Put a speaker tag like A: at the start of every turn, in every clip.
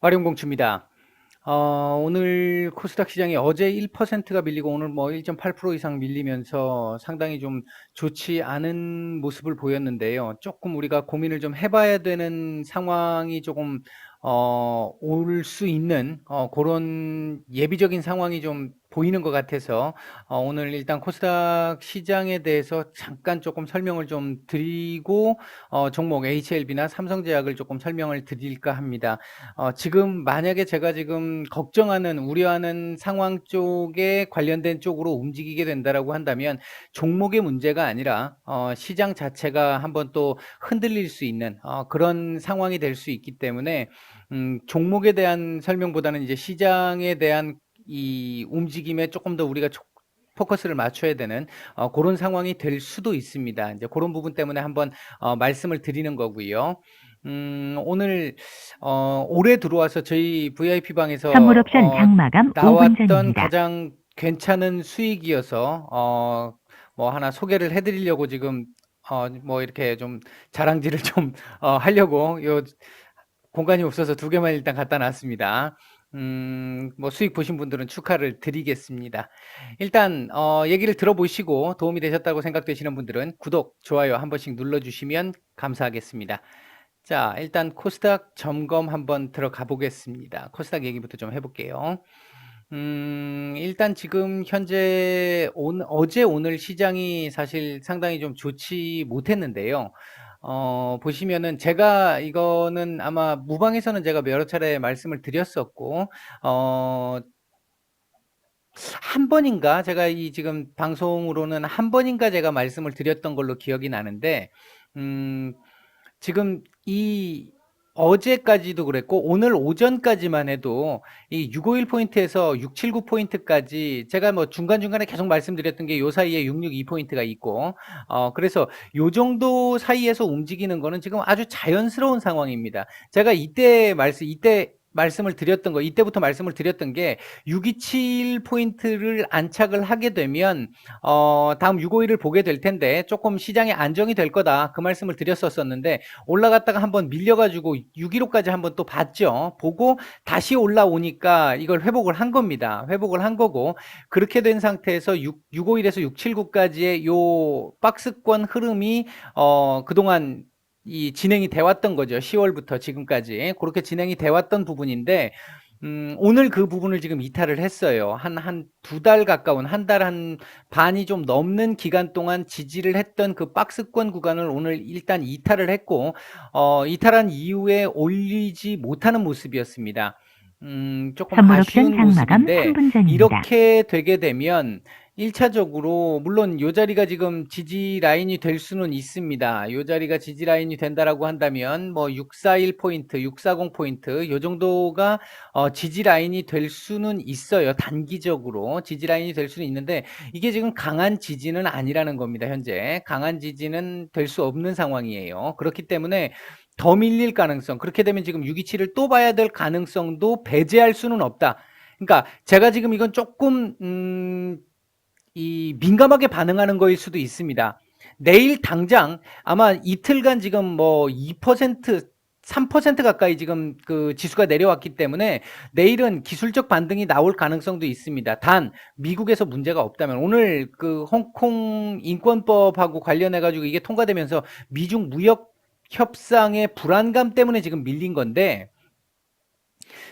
A: 활용공추입니다. 오늘 코스닥 시장이 어제 1%가 밀리고 오늘 뭐 1.8% 이상 밀리면서 상당히 좀 좋지 않은 모습을 보였는데요. 조금 우리가 고민을 좀 해봐야 되는 상황이 조금 올 수 있는 그런 예비적인 상황이 좀 보이는 것 같아서 오늘 일단 코스닥 시장에 대해서 잠깐 조금 설명을 좀 드리고 종목 HLB나 삼성제약을 조금 설명을 드릴까 합니다. 지금 만약에 제가 지금 걱정하는 우려하는 상황 쪽에 관련된 쪽으로 움직이게 된다라고 한다면 종목의 문제가 아니라 시장 자체가 한번 또 흔들릴 수 있는 그런 상황이 될 수 있기 때문에 종목에 대한 설명보다는 이제 시장에 대한 이 움직임에 조금 더 우리가 포커스를 맞춰야 되는 그런 상황이 될 수도 있습니다. 이제 그런 부분 때문에 한번 말씀을 드리는 거고요. 오늘 올해 들어와서 저희 VIP
B: 선물
A: 방에서
B: 옵션 장마감 5분
A: 나왔던
B: 전입니다.
A: 가장 괜찮은 수익이어서 뭐 하나 소개를 해드리려고 지금 뭐 이렇게 좀 자랑질을 좀 하려고 요 공간이 없어서 두 개만 일단 갖다 놨습니다. 뭐 수익 보신 분들은 축하를 드리겠습니다. 일단 얘기를 들어보시고 도움이 되셨다고 생각되시는 분들은 구독, 좋아요 한 번씩 눌러주시면 감사하겠습니다. 자, 일단 코스닥 점검 한번 들어가 보겠습니다. 코스닥 얘기부터 좀 해볼게요. 일단 지금 현재 어제 오늘 시장이 사실 상당히 좀 좋지 못했는데요. 보시면은 제가 이거는 아마 무방에서는 제가 여러 차례 말씀을 드렸었고, 어, 한 번인가 제가 이 지금 방송으로는 한 번인가 제가 말씀을 드렸던 걸로 기억이 나는데, 음, 지금 이 어제까지도 그랬고 오늘 오전까지만 해도 이 651 포인트에서 679 포인트까지 제가 뭐 중간중간에 계속 말씀드렸던 게 요 사이에 662 포인트가 있고 그래서 요 정도 사이에서 움직이는 거는 지금 아주 자연스러운 상황입니다. 제가 이때 말씀을 드렸던 거, 이때부터 말씀을 드렸던 게 627 포인트를 안착을 하게 되면 다음 651을 보게 될 텐데 조금 시장이 안정이 될 거다. 그 말씀을 드렸었는데 올라갔다가 한번 밀려가지고 615까지 한번 또 봤죠. 보고 다시 올라오니까 이걸 회복을 한 겁니다. 회복을 한 거고 그렇게 된 상태에서 651에서 679까지의 요 박스권 흐름이 그동안 이 진행이 돼 왔던 거죠. 10월부터 지금까지 그렇게 진행이 돼 왔던 부분인데 오늘 그 부분을 지금 이탈을 했어요. 한 두 달 가까운, 한 달 한 반이 좀 넘는 기간 동안 지지를 했던 그 박스권 구간을 오늘 일단 이탈을 했고, 이탈한 이후에 올리지 못하는 모습이었습니다. 조금
B: 선물 옵션
A: 아쉬운
B: 장마감
A: 모습인데,
B: 3분 전입니다.
A: 이렇게 되게 되면 1차적으로 물론 요 자리가 지금 지지 라인이 될 수는 있습니다. 요 자리가 지지 라인이 된다라고 한다면 뭐 641 포인트, 640 포인트 요 정도가 지지 라인이 될 수는 있어요. 단기적으로 지지 라인이 될 수는 있는데 이게 지금 강한 지지는 아니라는 겁니다. 현재 강한 지지는 될 수 없는 상황이에요. 그렇기 때문에 더 밀릴 가능성, 그렇게 되면 지금 627을 또 봐야 될 가능성도 배제할 수는 없다. 그러니까 제가 지금 이건 조금 이 민감하게 반응하는 거일 수도 있습니다. 내일 당장 아마 이틀간 지금 뭐 2%, 3% 가까이 지금 그 지수가 내려왔기 때문에 내일은 기술적 반등이 나올 가능성도 있습니다. 단 미국에서 문제가 없다면 오늘 그 홍콩 인권법하고 관련해 가지고 이게 통과되면서 미중 무역 협상의 불안감 때문에 지금 밀린 건데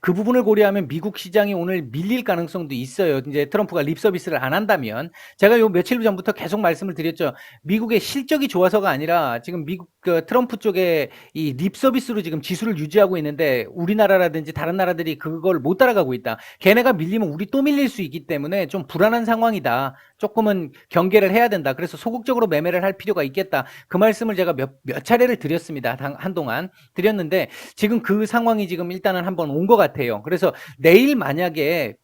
A: 그 부분을 고려하면 미국 시장이 오늘 밀릴 가능성도 있어요. 이제 트럼프가 립 서비스를 안 한다면 제가 요 며칠 전부터 계속 말씀을 드렸죠. 미국의 실적이 좋아서가 아니라 지금 미국 그 트럼프 쪽에 이 립 서비스로 지금 지수를 유지하고 있는데 우리나라라든지 다른 나라들이 그걸 못 따라가고 있다. 걔네가 밀리면 우리 또 밀릴 수 있기 때문에 좀 불안한 상황이다. 조금은 경계를 해야 된다. 그래서 소극적으로 매매를 할 필요가 있겠다. 그 말씀을 제가 몇 차례를 드렸습니다. 한동안 드렸는데 지금 그 상황이 지금 일단은 한번 온 것 같아요. 그래서 내일 만약에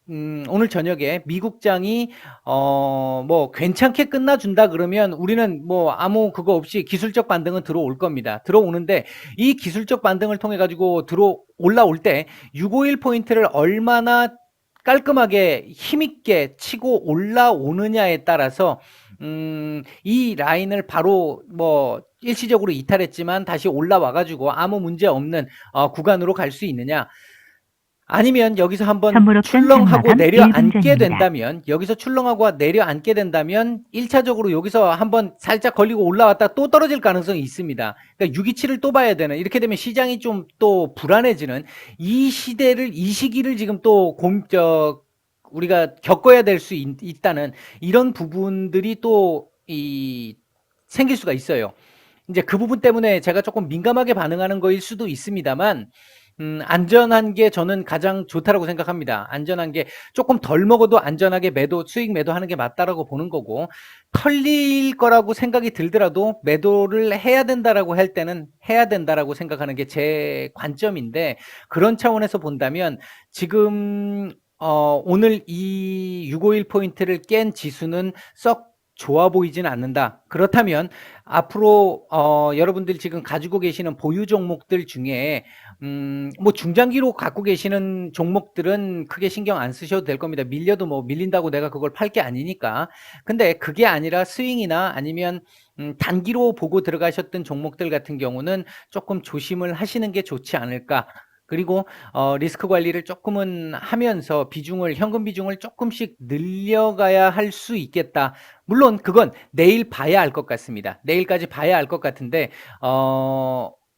A: 오늘 저녁에 미국장이 뭐 괜찮게 끝나준다 그러면 우리는 뭐 아무 그거 없이 기술적 반등은 들어올 겁니다. 들어오는데 이 기술적 반등을 통해 가지고 올라올 때 651 포인트를 얼마나 깔끔하게 힘있게 치고 올라오느냐에 따라서 이 라인을 바로 뭐 일시적으로 이탈했지만 다시 올라와 가지고 아무 문제 없는 구간으로 갈 수 있느냐. 아니면 여기서 한번
B: 선물 옵션
A: 출렁하고
B: 장마감
A: 내려앉게
B: 1분 전입니다.
A: 된다면, 여기서 출렁하고 내려앉게 된다면 1차적으로 여기서 한번 살짝 걸리고 올라왔다 또 떨어질 가능성이 있습니다. 그러니까 627을 또 봐야 되는, 이렇게 되면 시장이 좀 또 불안해지는 이 시기를 지금 또 우리가 겪어야 될 수 있다는 이런 부분들이 또 생길 수가 있어요. 이제 그 부분 때문에 제가 조금 민감하게 반응하는 거일 수도 있습니다만, 안전한 게 저는 가장 좋다라고 생각합니다. 안전한 게 조금 덜 먹어도 안전하게 수익 매도하는 게 맞다라고 보는 거고, 털릴 거라고 생각이 들더라도 매도를 해야 된다라고 할 때는 해야 된다라고 생각하는 게 제 관점인데, 그런 차원에서 본다면 지금 오늘 이 651 포인트를 깬 지수는 썩 좋아 보이지는 않는다. 그렇다면 앞으로 여러분들 지금 가지고 계시는 보유 종목들 중에 뭐 중장기로 갖고 계시는 종목들은 크게 신경 안 쓰셔도 될 겁니다. 밀려도 뭐 밀린다고 내가 그걸 팔 게 아니니까. 근데 그게 아니라 스윙이나 아니면 단기로 보고 들어가셨던 종목들 같은 경우는 조금 조심을 하시는 게 좋지 않을까. 그리고 리스크 관리를 조금은 하면서 현금 비중을 조금씩 늘려가야 할 수 있겠다. 물론 그건 내일 봐야 알 것 같습니다. 내일까지 봐야 알 것 같은데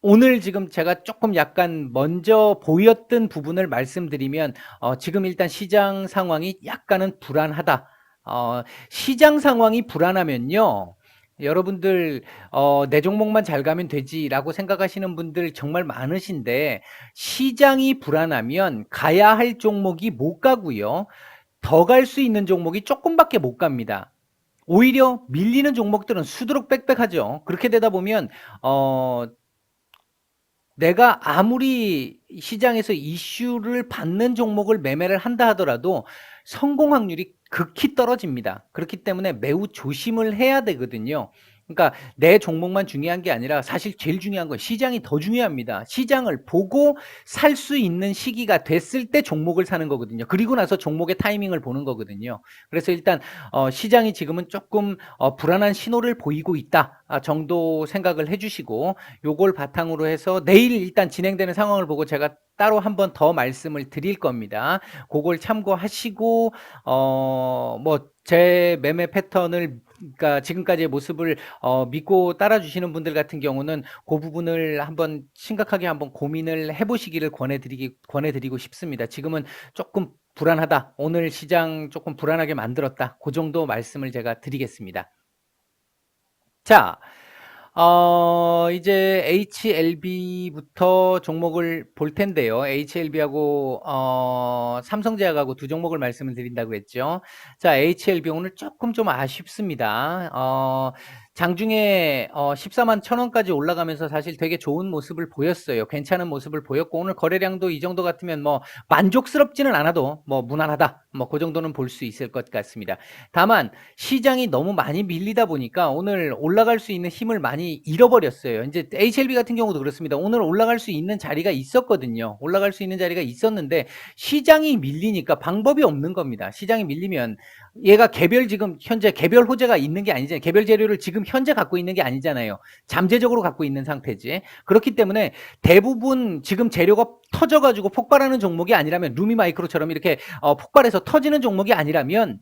A: 오늘 지금 제가 조금 약간 먼저 보였던 부분을 말씀드리면 지금 일단 시장 상황이 약간은 불안하다. 시장 상황이 불안하면요. 여러분들 내 종목만 잘 가면 되지라고 생각하시는 분들 정말 많으신데, 시장이 불안하면 가야 할 종목이 못 가고요. 더 갈 수 있는 종목이 조금밖에 못 갑니다. 오히려 밀리는 종목들은 수두룩 빽빽하죠. 그렇게 되다 보면 내가 아무리 시장에서 이슈를 받는 종목을 매매를 한다 하더라도 성공 확률이 극히 떨어집니다. 그렇기 때문에 매우 조심을 해야 되거든요. 그러니까 내 종목만 중요한 게 아니라 사실 제일 중요한 건 시장이 더 중요합니다. 시장을 보고 살 수 있는 시기가 됐을 때 종목을 사는 거거든요. 그리고 나서 종목의 타이밍을 보는 거거든요. 그래서 일단 시장이 지금은 조금 불안한 신호를 보이고 있다 정도 생각을 해주시고, 요걸 바탕으로 해서 내일 일단 진행되는 상황을 보고 제가 따로 한 번 더 말씀을 드릴 겁니다. 그걸 참고하시고 뭐 제 매매 패턴을, 그러니까 지금까지의 모습을 믿고 따라주시는 분들 같은 경우는 그 부분을 한번 심각하게 한번 고민을 해보시기를 권해드리고 싶습니다. 지금은 조금 불안하다. 오늘 시장 조금 불안하게 만들었다. 그 정도 말씀을 제가 드리겠습니다. 자, 이제 HLB부터 종목을 볼 텐데요. HLB하고 삼성제약하고 두 종목을 말씀을 드린다고 했죠. 자, HLB 오늘 조금 좀 아쉽습니다. 장중에 14만 1,000원까지 올라가면서 사실 되게 좋은 모습을 보였어요. 괜찮은 모습을 보였고, 오늘 거래량도 이 정도 같으면 뭐 만족스럽지는 않아도 뭐 무난하다. 뭐 그 정도는 볼 수 있을 것 같습니다. 다만 시장이 너무 많이 밀리다 보니까 오늘 올라갈 수 있는 힘을 많이 잃어버렸어요. 이제 HLB 같은 경우도 그렇습니다. 오늘 올라갈 수 있는 자리가 있었거든요. 올라갈 수 있는 자리가 있었는데 시장이 밀리니까 방법이 없는 겁니다. 시장이 밀리면 얘가 지금 현재 개별 호재가 있는 게 아니잖아요. 개별 재료를 지금 현재 갖고 있는 게 아니잖아요. 잠재적으로 갖고 있는 상태지. 그렇기 때문에 대부분 지금 재료가 터져가지고 폭발하는 종목이 아니라면, 루미마이크로처럼 이렇게 폭발해서 터지는 종목이 아니라면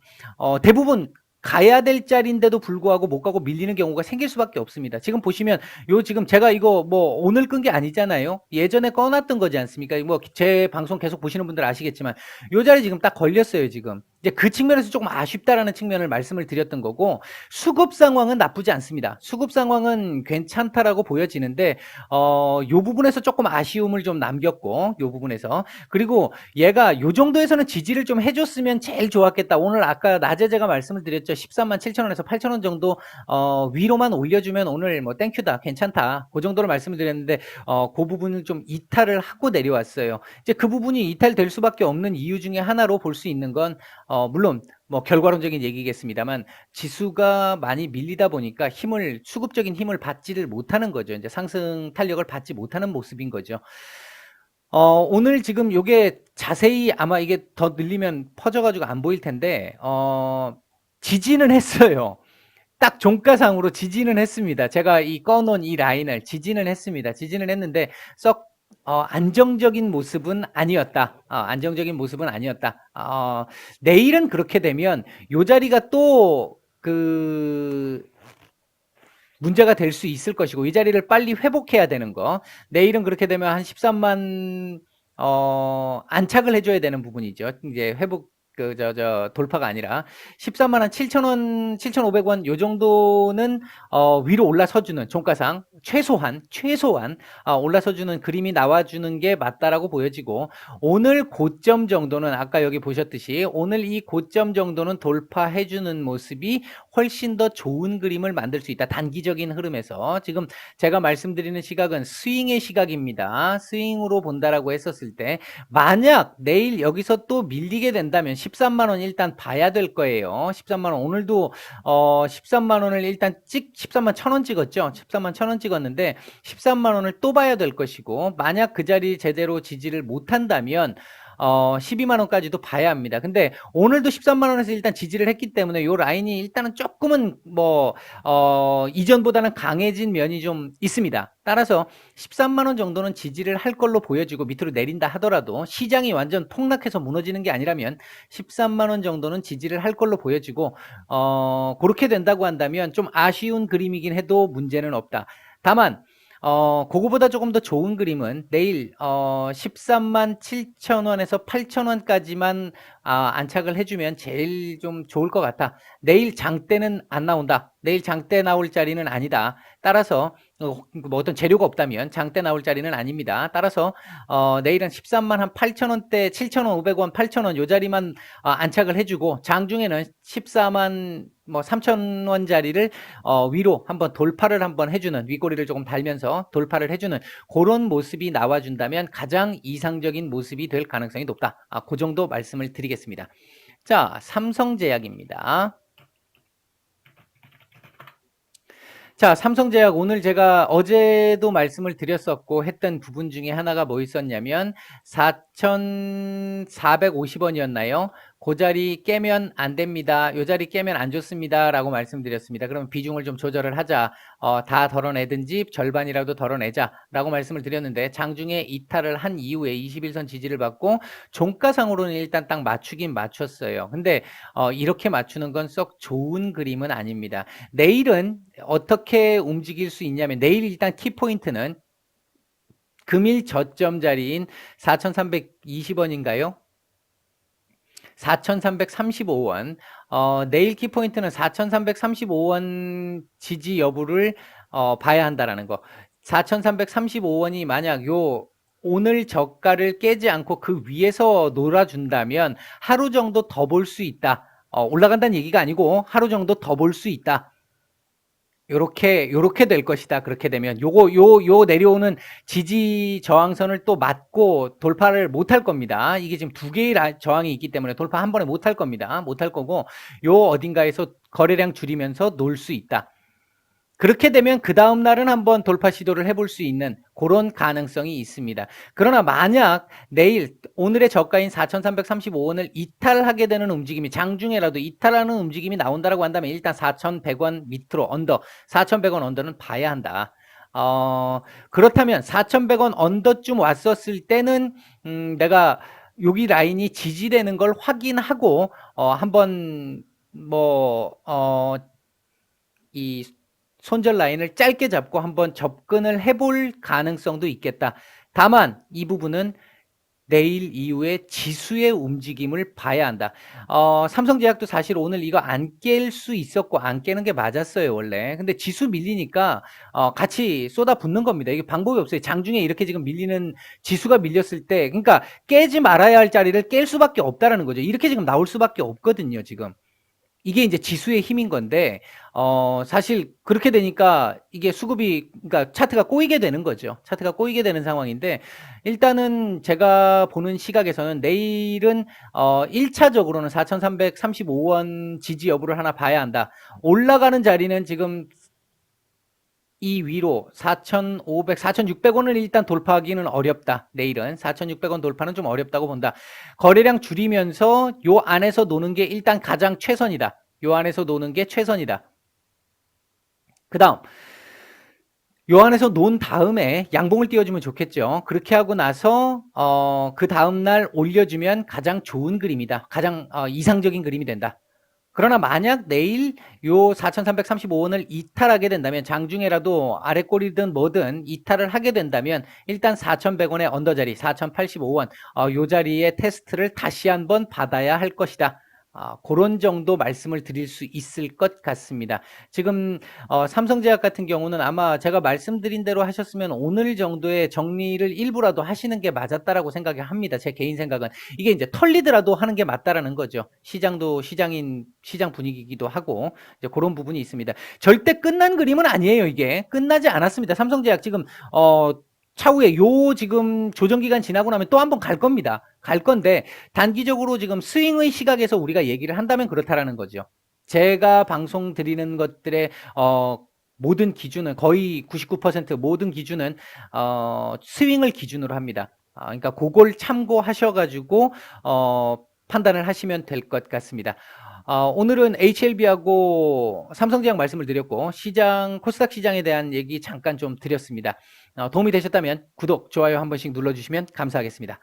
A: 대부분 가야 될 자리인데도 불구하고 못 가고 밀리는 경우가 생길 수밖에 없습니다. 지금 보시면 지금 제가 이거 뭐 오늘 끈 게 아니잖아요. 예전에 꺼놨던 거지 않습니까? 뭐 제 방송 계속 보시는 분들 아시겠지만 요 자리 지금 딱 걸렸어요, 지금. 이제 그 측면에서 조금 아쉽다라는 측면을 말씀을 드렸던 거고, 수급 상황은 나쁘지 않습니다. 수급 상황은 괜찮다라고 보여지는데 요 부분에서 조금 아쉬움을 좀 남겼고, 요 부분에서. 그리고 얘가 요 정도에서는 지지를 좀 해줬으면 제일 좋았겠다. 오늘 아까 낮에 제가 말씀을 드렸죠. 13만 7천원에서 8천원 정도 위로만 올려주면 오늘 뭐 땡큐다, 괜찮다. 그 정도로 말씀을 드렸는데 그 부분을 좀 이탈을 하고 내려왔어요. 이제 그 부분이 이탈될 수밖에 없는 이유 중에 하나로 볼 수 있는 건 물론 뭐 결과론적인 얘기겠습니다만, 지수가 많이 밀리다 보니까 수급적인 힘을 받지를 못하는 거죠. 이제 상승 탄력을 받지 못하는 모습인 거죠. 오늘 지금 요게 자세히 아마 이게 더 늘리면 퍼져가지고 안 보일 텐데, 지지는 했어요. 딱 종가상으로 지지는 했습니다. 제가 꺼놓은 이 라인을 지지는 했습니다. 지지는 했는데 썩 안정적인 모습은 아니었다. 안정적인 모습은 아니었다. 내일은 그렇게 되면 요 자리가 또 문제가 될 수 있을 것이고 이 자리를 빨리 회복해야 되는 거. 내일은 그렇게 되면 한 13만 안착을 해줘야 되는 부분이죠. 이제 회복 돌파가 아니라 13만 한 7,000원, 7,500원 요 정도는 위로 올라서주는 종가상 최소한 올라서주는 그림이 나와주는 게 맞다라고 보여지고 오늘 고점 정도는 아까 여기 보셨듯이 오늘 이 고점 정도는 돌파해주는 모습이 훨씬 더 좋은 그림을 만들 수 있다. 단기적인 흐름에서 지금 제가 말씀드리는 시각은 스윙의 시각입니다. 스윙으로 본다라고 했었을 때 만약 내일 여기서 또 밀리게 된다면 13만 원 일단 봐야 될 거예요. 13만 원 오늘도 13만 원을 일단 13만 1,000원 찍었죠. 13만 1,000원 찍었는데 13만 원을 또 봐야 될 것이고 만약 그 자리 제대로 지지를 못한다면 12만 원까지도 봐야 합니다. 근데 오늘도 13만 원에서 일단 지지를 했기 때문에 요 라인이 일단은 조금은 이전보다는 강해진 면이 좀 있습니다. 따라서 13만 원 정도는 지지를 할 걸로 보여지고 밑으로 내린다 하더라도 시장이 완전 폭락해서 무너지는 게 아니라면 13만 원 정도는 지지를 할 걸로 보여지고 그렇게 된다고 한다면 좀 아쉬운 그림이긴 해도 문제는 없다. 다만 그거보다 조금 더 좋은 그림은 내일 13만 7천 원에서 8천 원까지만 안착을 해주면 제일 좀 좋을 것 같아. 내일 장대는 안 나온다. 내일 장대 나올 자리는 아니다. 따라서 뭐 어떤 재료가 없다면 장대 나올 자리는 아닙니다. 따라서 내일은 13만 한 8천 원대, 7,500원, 8천 원 요 자리만 안착을 해주고 장중에는 14만 뭐 3천 원짜리를 위로 한번 돌파를 한번 해주는 윗꼬리를 조금 달면서 돌파를 해주는 그런 모습이 나와준다면 가장 이상적인 모습이 될 가능성이 높다. 그 정도 말씀을 드리겠습니다. 자, 삼성제약입니다. 자, 삼성제약 오늘 제가 어제도 말씀을 드렸었고 했던 부분 중에 하나가 뭐 있었냐면 4,450원이었나요? 그 자리 깨면 안 됩니다. 요 자리 깨면 안 좋습니다. 라고 말씀드렸습니다. 그러면 비중을 좀 조절을 하자. 다 덜어내든지 절반이라도 덜어내자. 라고 말씀을 드렸는데 장중에 이탈을 한 이후에 21선 지지를 받고 종가상으로는 일단 딱 맞추긴 맞췄어요. 근데 이렇게 맞추는 건 썩 좋은 그림은 아닙니다. 내일은 어떻게 움직일 수 있냐면 내일 일단 키포인트는 금일 저점 자리인 4,320원인가요? 4,335원. 내일 키포인트는 4,335원 지지 여부를 봐야 한다라는 거. 4,335원이 만약 오늘 저가를 깨지 않고 그 위에서 놀아준다면 하루 정도 더 볼 수 있다. 올라간다는 얘기가 아니고 하루 정도 더 볼 수 있다. 요렇게 될 것이다. 그렇게 되면 요 내려오는 지지 저항선을 또 맞고 돌파를 못할 겁니다. 이게 지금 두 개의 저항이 있기 때문에 돌파 한 번에 못할 겁니다. 못할 거고 요 어딘가에서 거래량 줄이면서 놀 수 있다. 그렇게 되면 그 다음 날은 한번 돌파 시도를 해볼 수 있는 그런 가능성이 있습니다. 그러나 만약 내일 오늘의 저가인 4,335원을 이탈하게 되는 움직임이 장중에라도 이탈하는 움직임이 나온다라고 한다면 일단 4,100원 밑으로 4,100원 언더는 봐야 한다. 그렇다면 4,100원 언더쯤 왔었을 때는 내가 여기 라인이 지지되는 걸 확인하고 한번 이 손절 라인을 짧게 잡고 한번 접근을 해볼 가능성도 있겠다. 다만 이 부분은 내일 이후에 지수의 움직임을 봐야 한다. 삼성제약도 사실 오늘 이거 안 깰 수 있었고 안 깨는 게 맞았어요 원래. 근데 지수 밀리니까 같이 쏟아붓는 겁니다. 이게 방법이 없어요. 장중에 이렇게 지금 밀리는 지수가 밀렸을 때 그러니까 깨지 말아야 할 자리를 깰 수밖에 없다라는 거죠. 이렇게 지금 나올 수밖에 없거든요 지금. 이게 이제 지수의 힘인 건데 사실 그렇게 되니까 이게 그러니까 차트가 꼬이게 되는 거죠. 차트가 꼬이게 되는 상황인데 일단은 제가 보는 시각에서는 내일은 1차적으로는 4,335원 지지 여부를 하나 봐야 한다. 올라가는 자리는 지금 이 위로 4,500, 4,600원을 일단 돌파하기는 어렵다. 내일은 4,600원 돌파는 좀 어렵다고 본다. 거래량 줄이면서 요 안에서 노는 게 일단 가장 최선이다. 요 안에서 노는 게 최선이다. 그 다음 요 안에서 논 다음에 양봉을 띄워주면 좋겠죠. 그렇게 하고 나서 그 다음날 올려주면 가장 좋은 그림이다. 가장 이상적인 그림이 된다. 그러나 만약 내일 요 4,335원을 이탈하게 된다면 장중에라도 아래꼬리든 뭐든 이탈을 하게 된다면 일단 4,100원의 언더자리 4,085원 요 자리에 테스트를 다시 한번 받아야 할 것이다. 그런 정도 말씀을 드릴 수 있을 것 같습니다. 지금 삼성제약 같은 경우는 아마 제가 말씀드린 대로 하셨으면 오늘 정도의 정리를 일부라도 하시는 게 맞았다라고 생각을 합니다. 제 개인 생각은. 이게 이제 털리더라도 하는 게 맞다라는 거죠. 시장도 시장 분위기이기도 하고 이제 그런 부분이 있습니다. 절대 끝난 그림은 아니에요. 이게 끝나지 않았습니다. 삼성제약 지금 차후에 요 지금 조정 기간 지나고 나면 또 한번 갈 겁니다. 갈 건데 단기적으로 지금 스윙의 시각에서 우리가 얘기를 한다면 그렇다라는 거죠. 제가 방송 드리는 것들의 모든 기준은 거의 99% 모든 기준은 스윙을 기준으로 합니다. 그러니까 그걸 참고하셔가지고 판단을 하시면 될 것 같습니다. 오늘은 HLB하고 삼성제약 말씀을 드렸고 코스닥 시장에 대한 얘기 잠깐 좀 드렸습니다. 도움이 되셨다면 구독, 좋아요 한 번씩 눌러주시면 감사하겠습니다.